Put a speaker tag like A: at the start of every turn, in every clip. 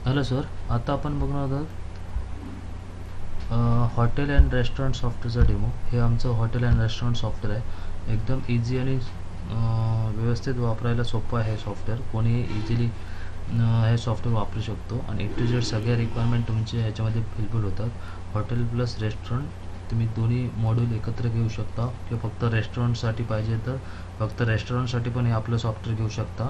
A: Hello sir, आता आपण बघणार आहोत हॉटेल अँड रेस्टॉरंट सॉफ्टवेअरचा डेमो. हे आमचं हॉटेल अँड रेस्टॉरंट सॉफ्टवेअर आहे. एकदम इझी आणि व्यवस्थित वापरायला सोपं आहे. सॉफ्टवेअर कोणीही इझिली हे सॉफ्टवेअर वापरू शकतो आणि A to Z सगळ्या रिक्वायरमेंट तुमचे ह्याच्यामध्ये फुलफिल होतात. हॉटेल प्लस रेस्टॉरंट तुम्ही दोन्ही मॉड्यूल एकत्र घेऊ शकता किंवा फक्त रेस्टॉरंटसाठी पाहिजे तर फक्त रेस्टॉरंटसाठी पण हे आपलं सॉफ्टवेअर घेऊ शकता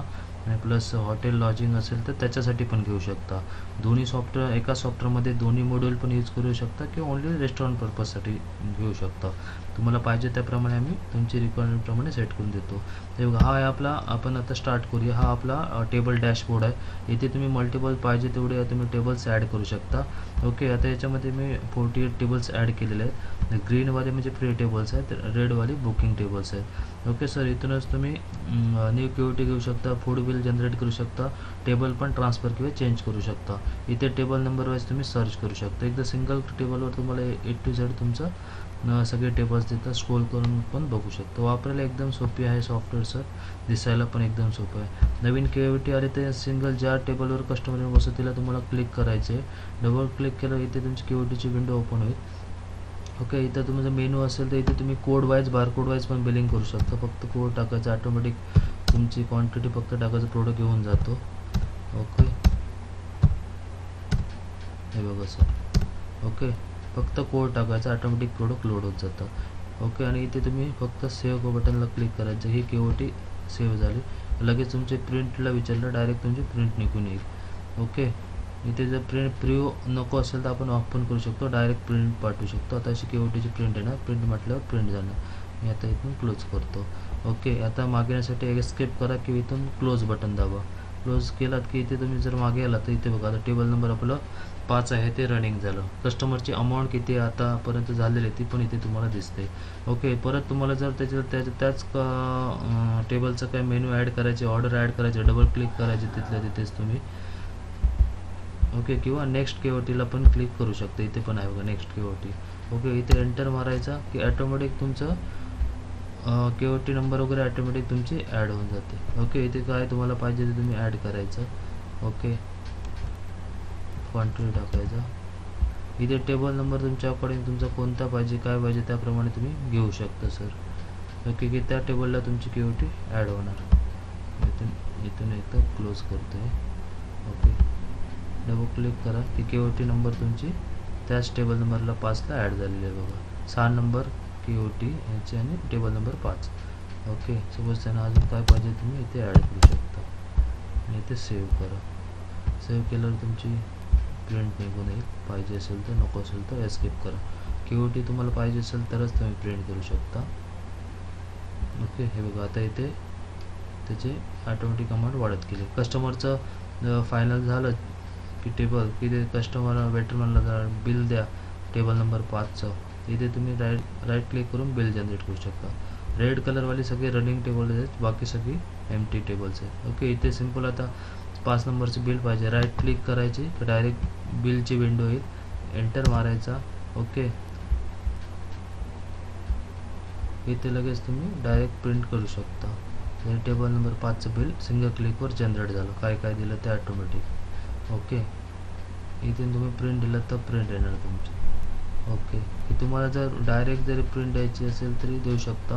A: आणि प्लस हॉटेल लॉजिंग असेल तर त्याच्यासाठी पण घेऊ शकता. दोन्ही सॉफ्टवेअर एका सॉफ्टवेअरमध्ये दोन्ही मॉड्यूल पण यूज करू शकता किंवा ओन्ली रेस्टॉरंट पर्पजसाठी घेऊ शकता. तुम्हाला पाहिजे त्याप्रमाणे आम्ही तुमची रिक्वायरमेंटप्रमाणे सेट करून देतो. हे बघा, हा आहे आपला. आपण आता स्टार्ट करूया. हा आपला टेबल डॅशबोर्ड आहे. इथे तुम्ही मल्टिपल पाहिजे तेवढे तुम्ही टेबल्स ॲड करू शकता. ओके, आता याच्यामध्ये मी 48 टेबल्स ॲड केलेले आहेत. ग्रीनवाले म्हणजे फ्री टेबल्स आहेत, रेडवाले बुकिंग टेबल्स आहेत. ओके सर, इथूनच तुम्ही न्यू क्यूटी घेऊ शकता, फूड बिल जनरेट करू शकता, टेबल पण ट्रान्सफर किंवा चेंज करू शकता. इथे टेबल नंबर वाईज तुम्ही सर्च करू शकता. एकदा सिंगल टेबलवर तुम्हाला A to Z तुमचं सगळे टेबल्स देतात. स्क्रोल करून पण बघू शकतो. वापरायला एकदम सोपी आहे सॉफ्टवेअर सर. दिसायला पण एकदम सोपं आहे. नवीन केओटी आले ते सिंगल ज्या टेबलवर कस्टमर बसतो तिला तुम्हाला क्लिक करायचे. डबल क्लिक केलं इथे तुमची केओटीची विंडो ओपन होईल. ओके, इथं तुमचा मेनू असेल तर इथे तुम्ही कोड वाईज बारकोड वाईज पण बिलिंग करू शकता. फक्त कोड टाकायचा, ऑटोमॅटिक तुमची क्वांटिटी फक्त टाकायचं, प्रोडक्ट घेऊन जातो. ओके, हे बघा सर. ओके, फक्त कोड टाकायचा, ऑटोमॅटिक प्रोडक्ट लोड होत जातं. ओके, आणि इथे तुम्ही फक्त सेव्ह बटनला क्लिक करायचं. ही केओटी सेव्ह झाली. लगेच तुमचे प्रिंटला विचारलं, डायरेक्ट तुमची प्रिंट निघून येईल. ओके, इथे जर प्रिव्ह्यू नको असेल तर आपण ऑफ पण करू शकतो, डायरेक्ट प्रिंट पाठवू शकतो. आता अशी केओटीची प्रिंट आहे ना, प्रिंट म्हटल्यावर प्रिंट जाणार. मी आता इथून क्लोज करतो. ओके, आता मागे येण्यासाठी एस्केप करा की इथून क्लोज बटन दाबा. क्लोज केलात की इथे तुम्ही जर मागे आला तर इथे बघा, आता टेबल नंबर आपलं 5 आहे ते रनिंग झालं. कस्टमरची अमाऊंट किती आतापर्यंत झालेली ती पण इथे तुम्हाला दिसते. ओके, परत तुम्हाला जर त्याच टेबलचं काय मेनू ॲड करायचे, ऑर्डर ॲड करायचे, डबल क्लिक करायचे तिथल्या तिथेच तुम्ही. ओके, किंवा नेक्स्ट केओटीला पण क्लिक करू शकता. इथे पण आहे बघा नेक्स्ट केओटी. ओके, इथे एंटर मारायचा की ऑटोमॅटिक तुमचं केओटी नंबर वगैरे ऑटोमॅटिक तुमची ॲड होऊन जाते. ओके, इथे काय तुम्हाला पाहिजे ते तुम्ही ॲड करायचं. ओके, क्वांटिटी टाकायचा. इथे टेबल नंबर तुमच्या अकॉर्डिंग तुमचा कोणता पाहिजे, काय पाहिजे त्याप्रमाणे तुम्ही घेऊ शकता सर. ओके, की त्या टेबलला तुमची केओटी ॲड होणार. इथून एकदा क्लोज करतो आहे. ओके, डबल क्लिक करा की केओटी नंबर तुमची त्याच टेबल नंबरला 5ला ॲड झालेली आहे बघा. 6 नंबर केओटी याची आणि टेबल नंबर 5. ओके, सपोज त्यांना अजून काय पाहिजे तुम्ही इथे ॲड करू शकता आणि इथे सेव्ह करा. सेव्ह केल्यावर तुमची प्रिंट निघून येईल. पाहिजे असेल तर, नको असेल तर एस्केप करा. केओटी तुम्हाला पाहिजे असेल तरच तुम्ही प्रिंट करू शकता. ओके, हे बघा, आता इथे त्याचे ऑटोमॅटिक अमाऊंट वाढत गेली. कस्टमरचं फायनल झालं की टेबल की ते कस्टमर वेटरमॅनला बिल द्या टेबल नंबर 5चं. इथे तुम्ही राईट क्लिक करून बिल जनरेट करू शकता. रेड कलरवाले सगळे रनिंग टेबल आहेत, बाकी सगळी एम्प्टी टेबल्स आहेत. ओके, इथे सिम्पल आता 5 नंबरचं बिल पाहिजे, राईट क्लिक करायची तर डायरेक्ट बिलची विंडो येईल. एंटर मारायचा. ओके, इथे लगेच तुम्ही डायरेक्ट प्रिंट करू शकता. हे टेबल नंबर 5चं बिल सिंगल क्लिकवर जनरेट झालं. काय काय दिलं ते ऑटोमॅटिक. ओके, इथून तुम्ही प्रिंट दिलं तर प्रिंट येणार तुमची. ओके, की तुम्हाला जर डायरेक्ट जरी प्रिंट द्यायची असेल तरी देऊ शकता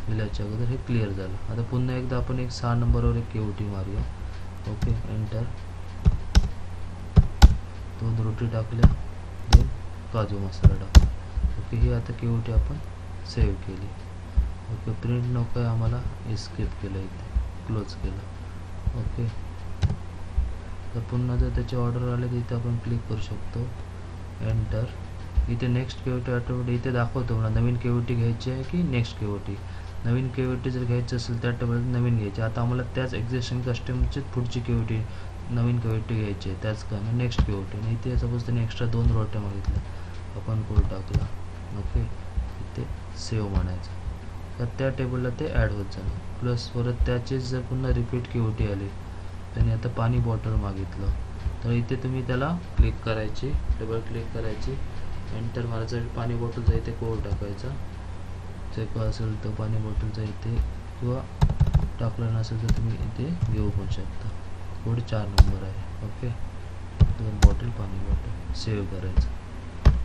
A: बिलाच्या अगोदर. हे क्लिअर झालं. आता पुन्हा एकदा आपण एक 6 नंबरवर एक केओटी मारूया. Okay, enter. 2 रोटी टाकल्या, 2 काजू मसाला टाकला. ओके, ही आता केओटी आपण सेव्ह केली. ओके, प्रिंट नको आहे आम्हाला, एस्केप केलं, इथे क्लोज केलं. ओके, तर पुन्हा जर त्याचे ऑर्डर आले तर इथे आपण क्लिक करू शकतो. एंटर. इथे नेक्स्ट केओटी ऑटोमॅटिक इथे दाखवतो मला नवीन केओटी घ्यायची आहे की नेक्स्ट केओटी. नवीन केओटी जर घ्यायची असेल त्या टेबल नवीन घ्यायची. आता आम्हाला त्याच एक्झिस्टिंग कस्टमरचीच पुढची केओटी नवीन केओटी घ्यायची आहे, त्याच का नेक्स्ट केओटी. आणि इथे सपोज त्याने एक्स्ट्रा 2 रोट्या मागितल्या, आपण कोड टाकला. ओके, इथे सेव्ह म्हणायचं तर त्या टेबलला ते ॲड होत जाणार. प्लस परत त्याचीच जर पुन्हा रिपीट केओटी आली, त्याने आता पाणी बॉटल मागितलं तर इथे तुम्ही त्याला क्लिक करायची, डबल क्लिक करायची, एंटर मारायचं. पाणी बॉटलचा इथे कोड टाकायचा. चेक असेल तर पाणी बॉटलचा इथे, किंवा टाकलं नसेल तर तुम्ही इथे घेऊ पण शकता. कोड 4 नंबर आहे. ओके, बॉटल, पाणी बॉटल सेव्ह करायचं.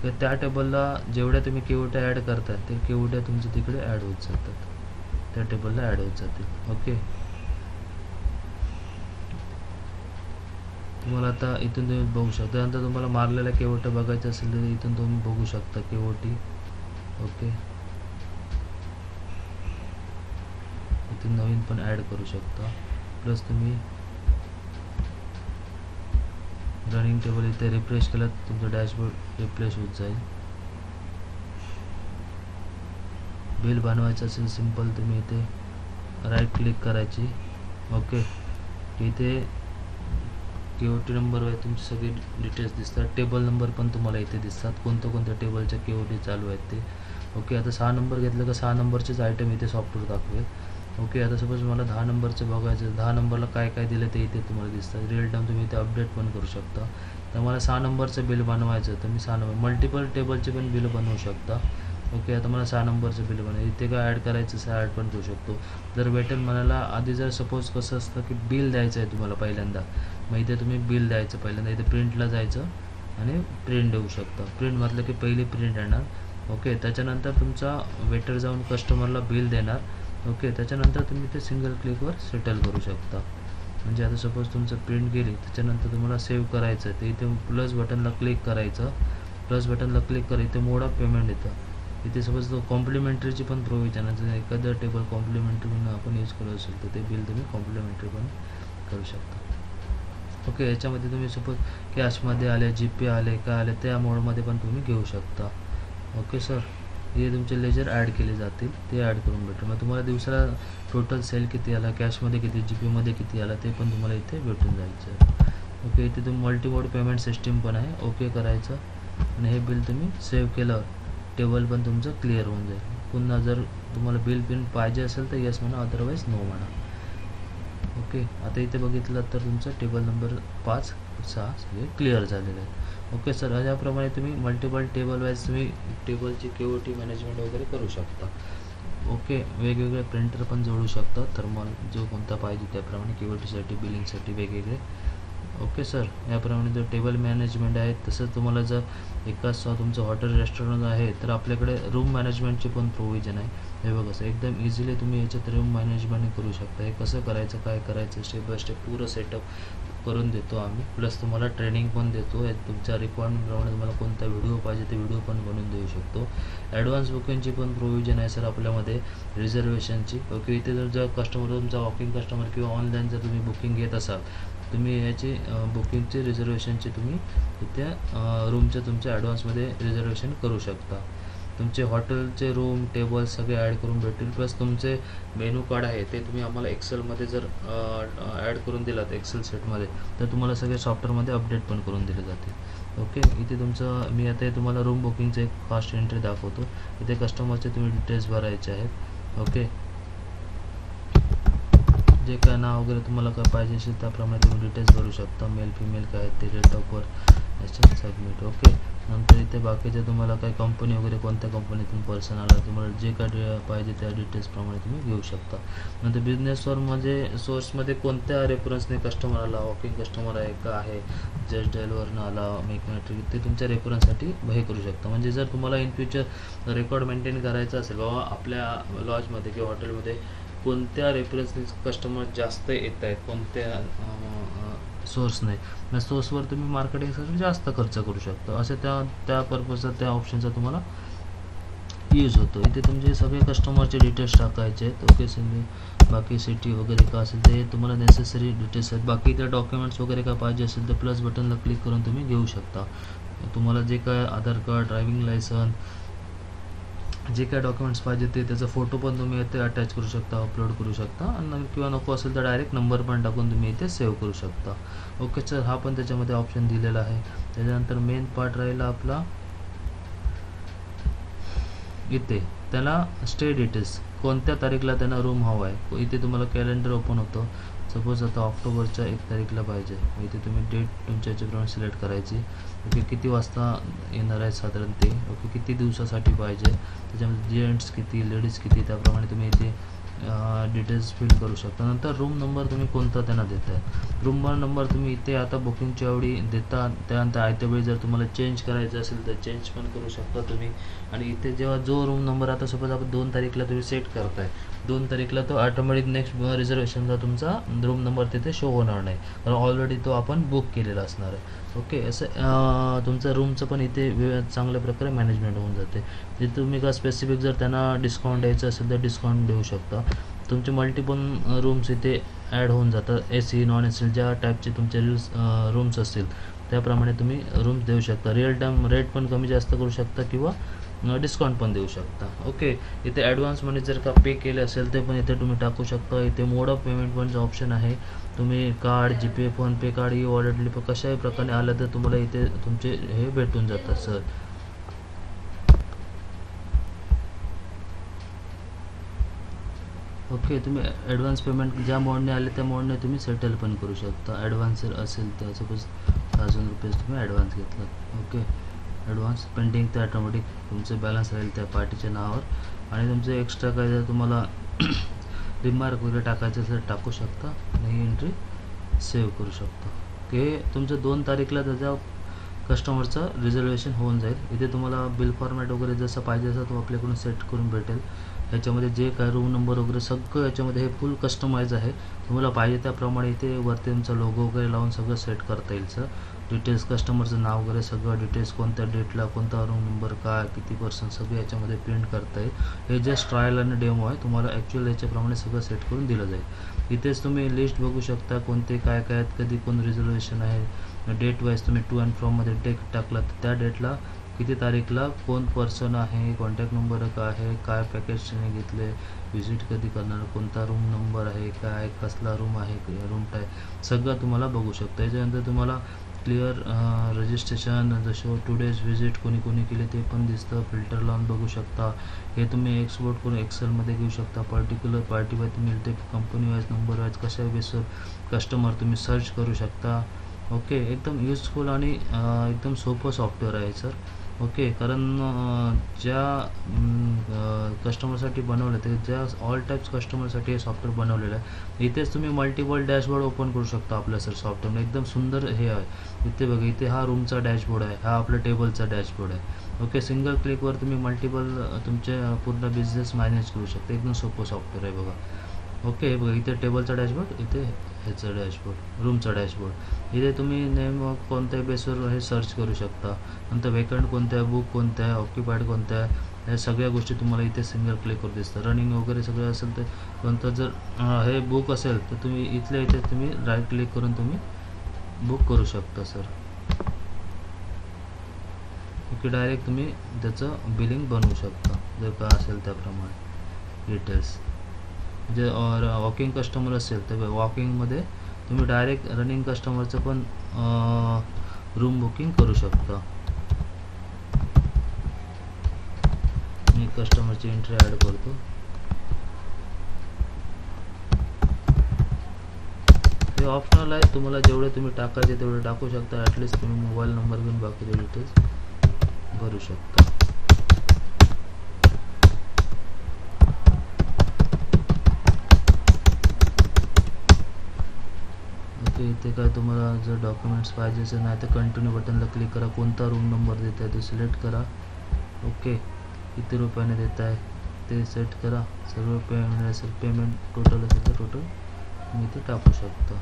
A: तर त्या टेबलला जेवढ्या तुम्ही केवट्या ॲड करतात ते केवट्या तुमच्या तिकडे ॲड होत जातात, त्या टेबलला ॲड होत जातील. ओके, तुम्हाला आता इथून तुम्ही बघू शकता. त्यानंतर तुम्हाला मारलेल्या केवट्या बघायचं असेल तर इथून तुम्ही बघू शकता केवटी. ओके, इथून नवीन पण ॲड करू शकता. प्लस तुम्ही रनिंग टेबल इथे रिफ्रेश केलं तुमचं डॅशबोर्ड रिफ्रेश होत जाईल. बिल बनवायचं असेल सिंपल तुम्ही इथे राईट क्लिक करायची. ओके, इथे केओटी नंबरवर तुमचे सगळे डिटेल्स दिसतात. टेबल नंबर पण तुम्हाला इथे दिसतात, कोणत्या टेबलच्या केओटी चालू आहेत ते. ओके, आता 6 नंबर घेतलं का 6 नंबरचेच आयटम इथे सॉफ्टवेअर दाखवेल. ओके, आता सपोज मला 10 नंबरचं बघायचं, 10 नंबरला काय काय दिलं ते इथे तुम्हाला दिसतात. रिअल टाईम तुम्ही इथे अपडेट पण करू शकता. तर मला 6 नंबरचं बिल बनवायचं तर मी 6 नंबर मल्टिपल टेबलचे पण बिल बनवू शकता. ओके, आता मला 6 नंबरचं बिल बनायचं, इथे काय ॲड करायचं असं ॲड पण करू शकतो. जर वेटेल म्हणाला आधी जर सपोज कसं असतं की बिल द्यायचं आहे तुम्हाला पहिल्यांदा, मग इथे तुम्ही बिल द्यायचं पहिल्यांदा, इथे प्रिंटला जायचं आणि प्रिंट देऊ शकता. प्रिंट म्हटलं की पहिली प्रिंट येणार. ओके, त्याच्यानंतर तुमचा वेटर जाऊन कस्टमरला बिल देणार. ओके, त्याच्यानंतर तुम्ही ते सिंगल क्लिकवर सेटल करू शकता. म्हणजे आता सपोज तुमचं प्रिंट गेली, त्याच्यानंतर तुम्हाला सेव्ह करायचं आहे, तर इथे प्लस बटनला क्लिक करायचं. प्लस बटनला क्लिक करा, इथे मोड ऑफ पेमेंट येतं. इथे सपोज तो कॉम्प्लिमेंटरीची पण प्रोव्हिजन आहे. जर एखादं टेबल कॉम्प्लिमेंटरी म्हणून आपण यूज करत असेल तर ते बिल तुम्ही कॉम्प्लिमेंटरी पण करू शकता. ओके, याच्यामध्ये तुम्ही सपोज कॅशमध्ये आले, जीपे आले, काय आले त्या मोडमध्ये पण तुम्ही घेऊ शकता. ओके सर, हे तुमचे लेजर ॲड केले जातील, ते ॲड करून भेटेल. मग तुम्हाला दिवसाला टोटल सेल किती आला, कॅशमध्ये किती, जीपेमध्ये किती आला ते पण तुम्हाला इथे भेटून जायचं. ओके, इथे तुम्ही मल्टीमोड पेमेंट सिस्टीम पण आहे. ओके करायचं आणि हे बिल तुम्ही सेव्ह केलं, टेबल पण तुमचं क्लिअर होऊन जाईल. पुन्हा जर तुम्हाला बिल पाहिजे असेल तर येस म्हणा, अदरवाईज नो म्हणा. ओके, आता इथे बघितलं तर तुमचं टेबल नंबर 5, 6 सगळे क्लिअर झालेले आहेत. ओके सर, अशाप्रमाणे तुम्ही मल्टिपल टेबल वाईज तुम्ही टेबलची केओटी मॅनेजमेंट वगैरे करू शकता. ओके, वेगवेगळे प्रिंटर पण जोडू शकता, थर्मल जो कोणता पाहिजे त्याप्रमाणे केओटीसाठी, बिलिंगसाठी वेगवेगळे. ओके सर, याप्रमाणे जो टेबल मॅनेजमेंट आहे. तसंच तुम्हाला जर एकाच तुमचं हॉटेल रेस्टॉरंट आहे तर आपल्याकडे रूम मॅनेजमेंटची पण प्रोव्हिजन आहे. हे बघा सर, एकदम इझिली तुम्ही याच्यात रूम मॅनेजमेंट करू शकता. हे कसं करायचं, काय करायचं, स्टेप बाय स्टेप पूर्ण सेटअप करून देतो आम्ही. प्लस तुम्हाला ट्रेनिंग पण देतो. तुमच्या रिक्वायरमेंटप्रमाणे तुम्हाला कोणता व्हिडिओ पाहिजे ते व्हिडिओ पण बनवून देऊ शकतो. ॲडव्हान्स बुकिंगची पण प्रोव्हिजन आहे सर आपल्यामध्ये, रिझर्वेशनची. ओके, इथे जर कस्टमर तुमचा वॉकिंग कस्टमर किंवा ऑनलाईन जर तुम्ही बुकिंग घेत असाल, तुम्ही याची बुकिंगची रिझर्वेशनची तुम्ही इथे रूमचं तुमच्या ॲडव्हान्समध्ये रिझर्वेशन करू शकता. तुमचे हॉटेलचे रूम टेबल सगळे ॲड करून भेटतील. प्लस तुमचे मेनू कार्ड आहे ते तुम्ही आम्हाला एक्सेलमध्ये जर ॲड करून दिलात एक्सेल सेटमध्ये, तर तुम्हाला सगळे सॉफ्टवेअरमध्ये अपडेट पण करून दिले जातील. ओके, इथे तुमचं मी आता तुम्हाला रूम बुकिंगचं एक फास्ट एंट्री दाखवतो. इथे कस्टमरचे तुम्ही डिटेल्स भरायचे आहेत. ओके, जे काय नाव वगैरे तुम्हाला काय पाहिजे असेल त्याप्रमाणे तुम्ही डिटेल्स भरू शकता. मेल फिमेल काय ते, डेट ऑफ बर्थ, याच्यात सबमिट. ओके, नंतर इथे बाकीचे तुम्हाला काय कंपनी वगैरे, कोणत्या कंपनीतून पर्सन आला, तुम्हाला जे काय पाहिजे त्या डिटेल्सप्रमाणे तुम्ही घेऊ शकता. नंतर बिझनेस सोर्समध्ये कोणत्या रेफरन्सने कस्टमर आला, वॉकिंग कस्टमर आहे का आहे, जस्ट डायलवरनं आला, मेकमॅट्रिक, ते तुमच्या रेफरन्ससाठी हे करू शकता. म्हणजे जर तुम्हाला इन फ्युचर रेकॉर्ड मेंटेन करायचं असेल, बाबा आपल्या लॉजमध्ये किंवा हॉटेलमध्ये कोणत्या रेफरन्सने कस्टमर जास्त येत आहेत, कोणत्या सोर्स नाही, त्या सोर्सवर तुम्ही मार्केटिंगसाठी जास्त खर्च करू शकता. असे त्या पर्पजचा, त्या ऑप्शनचा तुम्हाला यूज होतो. इथे तुमचे सगळे कस्टमरचे डिटेल्स टाकायचे आहेत. ओके, सगळे बाकी सिटी वगैरे काय असेल ते तुम्हाला नेसेसरी डिटेल्स आहेत. बाकी त्या डॉक्युमेंट्स वगैरे काय पाहिजे असेल तर प्लस बटनला क्लिक करून तुम्ही घेऊ शकता. तुम्हाला जे काय आधार कार्ड, ड्रायव्हिंग लायसन, जे काय डॉक्युमेंट्स पाहिजे ते त्याचा फोटो पण तुम्ही इथे अटॅच करू शकता, अपलोड करू शकता. आणि किंवा नको असेल तर डायरेक्ट नंबर पण टाकून तुम्ही इथे सेव्ह करू शकता. ओके सर, हा पण त्याच्यामध्ये ऑप्शन दिलेला आहे. त्याच्यानंतर मेन पार्ट राहिला आपला इथे, त्याला स्टे डिटेल्स, कोणत्या तारीखला त्यांना रूम हवा आहे. इथे तुम्हाला कॅलेंडर ओपन होतं. सपोज आता ऑक्टोबरच्या 1 तारीखला पाहिजे, इथे तुम्ही डेट तुमच्या याच्याप्रमाणे सिलेक्ट करायची. ओके, किती वाजता येणार आहे साधारण ते. ओके, किती दिवसासाठी पाहिजे, त्याच्यामध्ये जेंट्स किती, लेडीज किती, त्याप्रमाणे तुम्ही इथे डिटेल्स फिल करू शकता. नंतर रूम नंबर तुम्ही कोणता त्यांना देताय. रूम नंबर तुम्ही इथे आता बुकिंगच्या वेळी देता, त्यानंतर आयत्या वेळी जर तुम्हाला चेंज करायचं असेल तर चेंज पण करू शकता तुम्ही. आणि इथे जेव्हा जो रूम नंबर आता सपोज आपण 2 तारीखला तुम्ही सेट करताय, 2 तारीखला तो ऑटोमॅटिक नेक्स्ट रिझर्वेशनचा तुमचा रूम नंबर तिथे शो होणार नाही, कारण ऑलरेडी तो आपण बुक केलेला असणार आहे. ओके, असं तुमचं रूमचं पण इथे चांगल्या प्रकारे मॅनेजमेंट होऊन जाते. जे तुम्ही का स्पेसिफिक जर त्यांना डिस्काउंट द्यायचं असेल तर डिस्काउंट देऊ शकता. तुमचे मल्टिपल रूम्स इथे ॲड होऊन जातात. AC नॉन AC ज्या टाईपचे तुमचे रूम्स असतील त्याप्रमाणे तुम्ही रूम्स देऊ शकता. रिअल टाईम रेट पण कमी जास्त करू शकता किंवा डिस्काउंट पण देऊ शकता. ओके, इथे ॲडव्हान्स मनी जर का पे केले असेल ते पण इथे तुम्ही टाकू शकता. इथे मोड ऑफ पेमेंट पण ऑप्शन आहे. तुम्ही card, GPay, PhonePe card, wallet कशाही प्रकारे आलं तर तुम्हाला इथे तुमचे हे भेटून जातात सर. ओके, तुम्ही ॲडव्हान्स पेमेंट ज्या मोडने आले त्या मोडने तुम्ही सेटल पण करू शकता. ॲडव्हान्स जर असेल तर सपोज ₹1000 तुम्ही ॲडव्हान्स घेतला. ओके, ॲडव्हान्स पेंडिंग तर ऑटोमॅटिक तुमचं बॅलन्स राहील त्या पार्टीच्या नावावर. आणि तुमचं एक्स्ट्रा काय जर तुम्हाला रिमार्क वगैरे टाकायचं असेल टाकू शकता आणि एंट्री सेव्ह करू शकता. हे तुमचं 2 तारीखला त्याच्या कस्टमरचं रिझर्वेशन होऊन जाईल. इथे तुम्हाला बिल फॉर्मॅट वगैरे जसं पाहिजे असं तो आपल्याकडून सेट करून भेटेल. ह्याच्यामध्ये जे काय रूम नंबर वगैरे सगळं याच्यामध्ये हे फुल कस्टमाइज आहे. तुम्हाला पाहिजे त्याप्रमाणे इथे वरती तुमचा लोगो वगैरे लावून सगळं सेट करता येईल सर. डिटेल्स, कस्टमरचं नाव वगैरे सगळं डिटेल्स, कोणत्या डेटला कोणता रूम नंबर काय किती पर्सेंट सगळं याच्यामध्ये प्रिंट करता येईल. हे जस्ट ट्रायल आणि डेमो आहे. तुम्हाला ॲक्च्युअल याच्याप्रमाणे सगळं सेट करून दिलं जाईल. इथेच तुम्ही लिस्ट बघू शकता कोणते काय काय आहेत, कधी कोण रिझर्वेशन आहे. डेट वाईज तुम्ही टू अँड फ्रॉममध्ये डेट टाकला तर त्या डेटला किती तारीखला कोण पर्सन आहे, कॉन्टॅक्ट नंबर काय आहे, काय पॅकेज त्याने घेतले, व्हिजिट कधी करणार, कोणता रूम नंबर आहे, काय कसला रूम आहे, रूम टाईप सगळं तुम्हाला बघू शकता. याच्यानंतर तुम्हाला क्लिअर रजिस्ट्रेशन, जसं टुडेज व्हिजिट कोणी कोणी केले ते पण दिसतं. फिल्टर लावून बघू शकता. हे तुम्ही एक्सपोर्ट करून एक्सेलमध्ये घेऊ शकता. पर्टिक्युलर पार्टी वाईज तुम्ही ते कंपनी वाईज, नंबर वाईज कशा बेसवर कस्टमर तुम्ही सर्च करू शकता. ओके, एकदम युजफुल आणि एकदम सोपं सॉफ्टवेअर आहे सर. ओके, कारण ज्या कस्टमरसाठी बनवलं ते ज्या ऑल टाईप्स कस्टमरसाठी हे सॉफ्टवेअर बनवलेलं आहे. इथेच तुम्ही मल्टिपल डॅशबोर्ड ओपन करू शकता आपल्या सर सॉफ्टवेअर. एकदम सुंदर हे आहे. इथे बघा, इथे हा रूमचा डॅशबोर्ड आहे, हा आपला टेबलचा डॅशबोर्ड आहे. ओके, सिंगल क्लिकवर तुम्ही मल्टिपल तुमचे पूर्ण बिझनेस मॅनेज करू शकता. एकदम सोपं सॉफ्टवेअर आहे बघा. ओके, हे बघा, इथे टेबलचा डॅशबोर्ड, इथे ह्याचा डॅशबोर्ड, रूमचा डॅशबोर्ड. इथे तुम्ही नेम कोणत्याही बेसवर हे सर्च करू शकता. नंतर वेकंट कोणत्या आहे, बुक कोणत्या आहे, ऑक्युपाईड कोणत्या आहे, ह्या सगळ्या गोष्टी तुम्हाला इथे सिंगल क्लिकवर दिसतात. रनिंग वगैरे सगळं असेल तर कोणतं जर हे बुक असेल तर तुम्ही इथल्या इथे तुम्ही राईट क्लिक करून तुम्ही बुक करू शकता सर. ओके, डायरेक्ट तुम्ही त्याचं बिलिंग बनवू शकता जर का असेल त्याप्रमाणे डिटेल्स. जे वॉकिंग कस्टमर असेल तर वॉकिंगमध्ये तुम्ही डायरेक्ट रनिंग कस्टमरचं पण रूम बुकिंग करू शकता. मी कस्टमरची एंट्री ॲड करतो. हे ऑप्शनल आहे, तुम्हाला जेवढे तुम्ही टाकायचे तेवढे टाकू शकता. ॲटलिस्ट तुम्ही मोबाईल नंबर घेऊन बाकीचे डिटेल्स भरू शकता. इथे काय तुम्हाला जर डॉक्युमेंट्स पाहिजे असेल नाही तर कंटिन्यू बटनला क्लिक करा. कोणता रूम नंबर देत आहे तो सिलेक्ट करा. ओके, किती रुपयाने देत आहे ते सेट करा. सर्व पेमेंट असेल, पेमेंट टोटल असेल तर टोटल तुम्ही इथे टाकू शकता.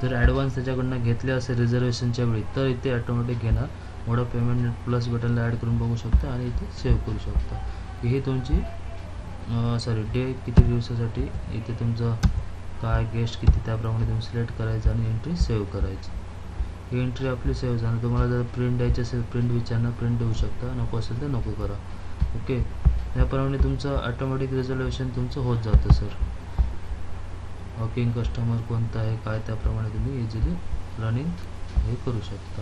A: जर ॲडव्हान्स त्याच्याकडनं घेतले असेल रिझर्वेशनच्या वेळी तर इथे ऑटोमॅटिक घेणार. मोड ऑफ पेमेंट प्लस बटनला ॲड करून बघू शकता आणि इथे सेव्ह करू शकता. ही तुमची डे किती दिवसासाठी, इथे तुमचं काय गेस्ट किती त्याप्रमाणे तुम्ही सिलेक्ट करायचं आणि एंट्री सेव्ह करायची. ही एंट्री आपली सेव्ह झाली. तुम्हाला जर प्रिंट द्यायची असेल प्रिंट विचारणार, प्रिंट देऊ शकता. नको असेल तर नको करा. ओके, याप्रमाणे तुमचं ऑटोमॅटिक रिझर्वेशन तुमचं होत जातं सर. वॉकिंग कस्टमर कोणता आहे काय त्याप्रमाणे तुम्ही इझिली रनिंग हे करू शकता.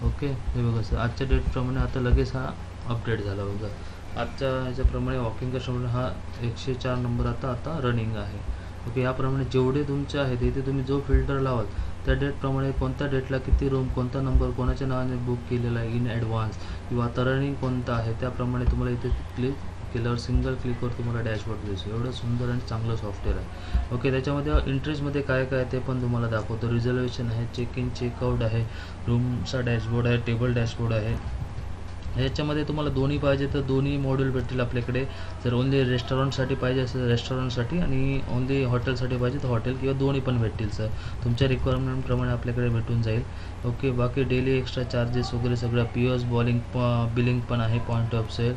A: ओके, हे बघा सर, आजच्या डेटप्रमाणे आता लगेच हा अपडेट झाला बघा. आजच्या ह्याच्याप्रमाणे वॉकिंग कस्टमर हा 104 नंबर आता रनिंग आहे. ओके, याप्रमाणे जेवढे तुमचे आहेत इथे तुम्ही जो फिल्टर लावाल त्या डेटप्रमाणे कोणत्या डेटला किती रूम, कोणता नंबर, कोणाच्या नावाने बुक केलेला आहे इन ॲडव्हान्स किंवा आता रनिंग कोणता आहे त्याप्रमाणे तुम्हाला इथे क्लिक केल्यावर सिंगल क्लिकवर तुम्हाला डॅशबोर्ड दिसेल. एवढं सुंदर आणि चांगलं सॉफ्टवेअर आहे. ओके, त्याच्यामध्ये इंटरेस्टमध्ये काय काय ते पण तुम्हाला दाखवतो. रिझर्वेशन आहे, चेक इन चेकआउट आहे, रूमचा डॅशबोर्ड आहे, टेबल डॅशबोर्ड आहे. ह्याच्यामध्ये तुम्हाला दोन्ही पाहिजे तर दोन्ही मॉड्यूल भेटतील आपल्याकडे. जर ओन्ली रेस्टॉरंटसाठी पाहिजे असेल रेस्टॉरंटसाठी आणि ओन्ली हॉटेलसाठी पाहिजे तर हॉटेल किंवा दोन्ही पण भेटतील सर. तुमच्या रिक्वायरमेंटप्रमाणे आपल्याकडे भेटून जाईल. ओके, बाकी डेली एक्स्ट्रा चार्जेस वगैरे सगळं पीओएस बिलिंग पण आहे, पॉईंट ऑफ सेल.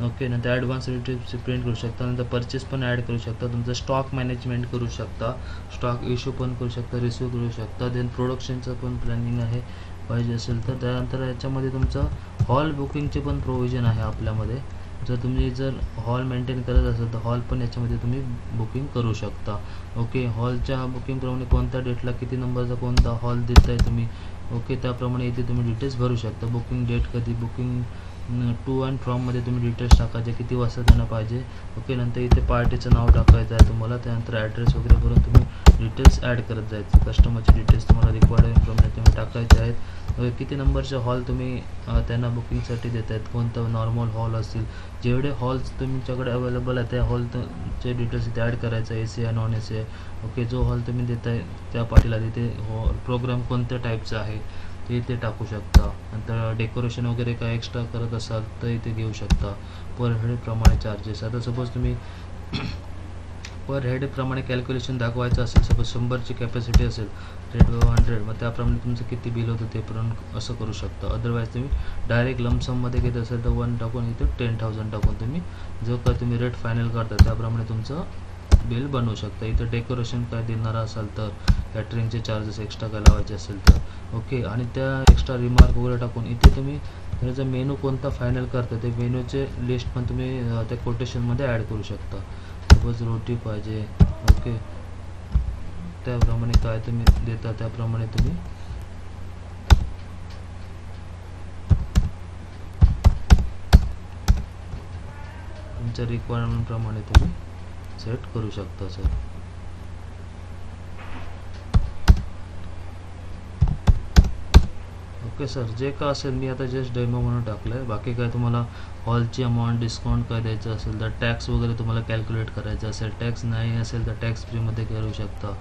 A: ओके, नंतर ॲडव्हान्स रिसिप्ट प्रिंट करू शकता, नंतर परचेस पण ॲड करू शकता, तुमचं स्टॉक मॅनेजमेंट करू शकता, स्टॉक इश्यू पण करू शकता, रिसिव्ह करू शकता. देन प्रोडक्शनचं पण प्लॅनिंग आहे पाहिजे असेल तर. त्यानंतर याच्यामध्ये तुमचं हॉल बुकिंगचे पण प्रोव्हिजन आहे आपल्यामध्ये. जर हॉल मेंटेन करत असेल तर हॉल पण याच्यामध्ये तुम्ही बुकिंग करू शकता. ओके, हॉलच्या बुकिंगप्रमाणे कोणत्या डेटला किती नंबरचा कोणता हॉल देत आहे तुम्ही. ओके, त्याप्रमाणे इथे तुम्ही डिटेल्स भरू शकता. बुकिंग डेट कधी, बुकिंग टू अँड फ्रॉममध्ये तुम्ही डिटेल्स टाकायचे, किती वाजता त्यांना पाहिजे. ओके, नंतर इथे पार्टीचं नाव टाकायचं आहे तुम्हाला. त्यानंतर ॲड्रेस वगैरे भरून तुम्ही डिटेल्स ॲड करत जायचे. कस्टमरचे डिटेल्स तुम्हाला रिक्वायर्ड इन्फॉर्मेशन तुम्ही टाकायचे आहेत. किती नंबरचे हॉल तुम्ही त्यांना बुकिंगसाठी देत आहेत, कोणतं नॉर्मल हॉल असतील, जेवढे हॉल्स तुमच्याकडे अवेलेबल आहे त्या हॉलचे डिटेल्स इथे ॲड करायचं. AC आहे, नॉन AC आहे. ओके, जो हॉल तुम्ही देत आहे त्या पार्टीला तिथे प्रोग्राम कोणत्या टाईपचा आहे ते इथे टाकू शकता. नंतर डेकोरेशन वगैरे काय एक्स्ट्रा करत असाल तर इथे घेऊ शकता. पर हेडप्रमाणे चार्जेस. आता सपोज तुम्ही पर हेडप्रमाणे कॅल्क्युलेशन दाखवायचं असेल, सपोज 100ची कॅपॅसिटी असेल, रेट 100, मग त्याप्रमाणे तुमचं किती बिल होतं ते पण असं करू शकता. अदरवाईज तुम्ही डायरेक्ट लमसममध्ये घेत असेल तर 1 टाकून इथे 10,000 टाकून तुम्ही जो काय तुम्ही रेट फायनल करता त्याप्रमाणे तुमचं बिल बनवू शकता. इथं डेकोरेशन काय देणारा असाल तर कॅटरिंगचे चार्जेस एक्स्ट्रा काय लावायचे असेल तर. ओके, आणि त्या एक्स्ट्रा रिमार्क वगैरे टाकून इथे तुम्ही त्याचा मेनू कोणता फायनल करता ते मेनूचे लिस्ट पण तुम्ही त्या कोटेशनमध्ये ॲड करू शकता. सपोज रोटी पाहिजे, ओके, त्याप्रमाणे काय तुम्ही देता त्याप्रमाणे तुम्ही तुमच्या रिक्वायरमेंटप्रमाणे तुम्ही सेट करू शकता सर. ओके सर, जे का असेल मी आता जस्ट डेमो म्हणून टाकलं आहे. बाकी काय तुम्हाला हॉलची अमाऊंट डिस्काउंट काय द्यायचं असेल तर टॅक्स वगैरे तुम्हाला कॅल्क्युलेट करायचं असेल, टॅक्स नाही असेल तर टॅक्स फ्रीमध्ये करू शकता.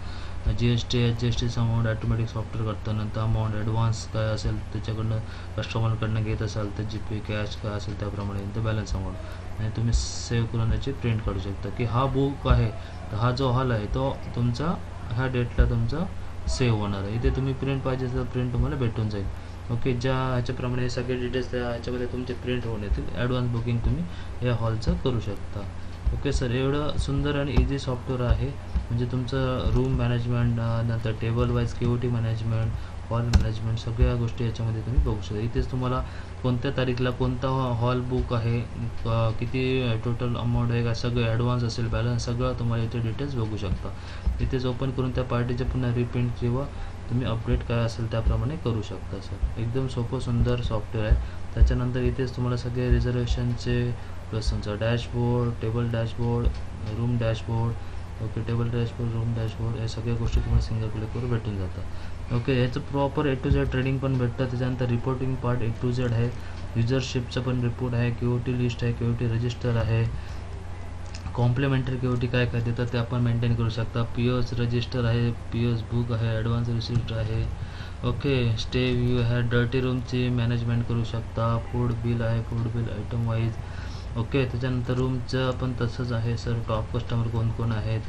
A: GSTचं अमाऊंट ॲटोमॅटिक सॉफ्टवेअर करतं. नंतर अमाऊंट ॲडव्हान्स काय असेल त्याच्याकडनं कस्टमरकडनं घेत असाल तर GPay कॅश काय असेल त्याप्रमाणे नंतर बॅलन्स अमाऊंट आणि तुम्ही सेव्ह करून याची प्रिंट काढू शकता की हा बुक आहे तर हा जो हॉल आहे तो तुमचा ह्या डेटला तुमचा सेव्ह होणार आहे. इथे तुम्ही प्रिंट पाहिजे तर प्रिंट तुम्हाला भेटून जाईल. ओके, ह्याच्याप्रमाणे हे सगळे डिटेल्स त्या ह्याच्यामध्ये तुमचे प्रिंट होऊन येतील. ॲडव्हान्स बुकिंग तुम्ही या हॉलचं करू शकता. ओके सर, एवढं सुंदर आणि इझी सॉफ्टवेअर आहे. म्हणजे तुमचं रूम मॅनेजमेंट, नंतर table wise KOT management, hall management सगळ्या गोष्टी याच्यामध्ये तुम्ही बघू शकता. इथेच तुम्हाला कोणत्या तारीखला कोणता हॉल बुक आहे, किती टोटल अमाऊंट आहे, काय सगळं ॲडव्हान्स असेल, बॅलन्स सगळं तुम्हाला इथे डिटेल्स बघू शकता. इथेच ओपन करून त्या पार्टीचे पुन्हा रिप्रिंट किंवा तुम्ही अपडेट काय असेल त्याप्रमाणे करू शकता सर. एकदम सोपं सुंदर सॉफ्टवेअर आहे. त्याच्यानंतर इथेच तुम्हाला सगळे रिझर्वेशनचे प्लस तुमचा dashboard, table dashboard, room dashboard, okay, table dashboard, room dashboard या सगळ्या गोष्टी तुम्हाला सिंगल क्लिकवर भेटून जातात. ओके, याचं proper A to Z trading पण भेटतं. त्याच्यानंतर reporting part A to Z आहे, युजरशिपचं पण रिपोर्ट आहे, KOT लिस्ट आहे, KOT रजिस्टर आहे, कॉम्प्लिमेंटरी KOT काय काय देतात ते आपण मेंटेन करू शकता. POS रजिस्टर आहे, POS बुक आहे, ॲडव्हान्स रिसिप्ट आहे. ओके, स्टे व्ह्यू आहे, डर्टी रूमची मॅनेजमेंट करू शकता, फूड बिल आहे, food bill item wise. Okay, त्याच्यानंतर रूमचं पण तसंच आहे सर, टॉप कस्टमर कोण कोण आहेत.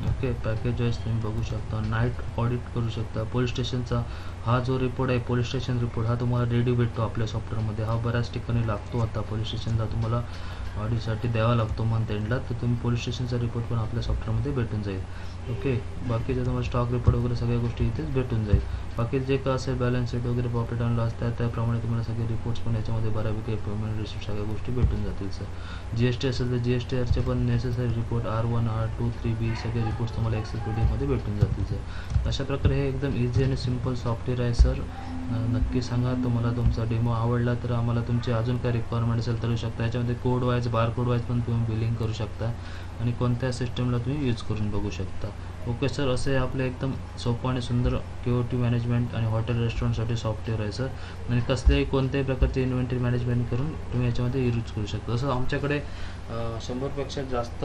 A: ओके, पॅकेज वाईज तुम्ही बघू शकता, नाईट ऑडिट करू शकता. पोलीस स्टेशनचा हा जो रिपोर्ट आहे, पोलीस स्टेशन रिपोर्ट हा तुम्हाला रेडी भेटतो आपल्या सॉफ्टवेअरमध्ये. हा बऱ्याच ठिकाणी लागतो. आता पोलीस स्टेशनला तुम्हाला ऑडिटसाठी द्यावा लागतो मंथ एंडला, तर तुम्ही पोलीस स्टेशनचा रिपोर्ट पण आपल्या सॉफ्टवेअरमध्ये भेटून जाईल. ओके. बाकीचे तुम्हाला स्टॉक रिपोर्ट वगैरे सगळ्या गोष्टी इथेच भेटून जाईल. बाकी जे काय असेल बॅलन्स शीट वगैरे प्रॉफिट अँड लॉस त्याप्रमाणे तुम्हाला सगळे रिपोर्ट्स पण याच्यामध्ये बऱ्यापैकी पेमेंट रिसिप्ट सगळ्या गोष्टी भेटून जातील सर. GST असेल तर GSTRचे पण necessary report R1 R2 3B सगळे रिपोर्ट्स तुम्हाला एक्सेल PDF भेटून जातील सर. अशा प्रकारे हे एकदम इझी आणि सिम्पल सॉफ्टवेअर आहे सर. नक्की सांगा तुम्हाला तुमचा डेमो आवडला तर आम्हाला तुमची अजून काय रिक्वायरमेंट असेल तर शकता. याच्यामध्ये कोड वाईज बारकोड वाईज पण तुम्ही बिलिंग करू शकता आणि कोणत्या सिस्टमला तुम्ही यूज करून बघू शकता. Okay sir. असे आपले एकदम सोपं आणि सुंदर KOT मॅनेजमेंट आणि हॉटेल रेस्टॉरंटसाठी सॉफ्टवेअर आहे सर. आणि कसल्याही कोणत्याही प्रकारचे इन्व्हेंटरी मॅनेजमेंट करून तुम्ही याच्यामध्ये यूज करू शकता. तसं आमच्याकडे 100पेक्षा जास्त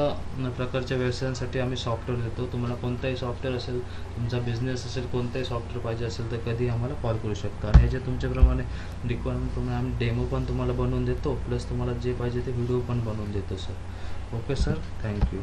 A: प्रकारच्या व्यवसायांसाठी आम्ही सॉफ्टवेअर देतो. तुम्हाला कोणताही सॉफ्टवेअर असेल, तुमचा बिझनेस असेल, कोणताही सॉफ्टवेअर पाहिजे असेल तर कधी आम्हाला कॉल करू शकता. आणि याचे तुमच्याप्रमाणे रिक्वायरमेंटप्रमाणे आम्ही डेमो पण तुम्हाला बनवून देतो, प्लस तुम्हाला जे पाहिजे ते व्हिडिओ पण बनवून देतो सर. Okay sir. थँक्यू.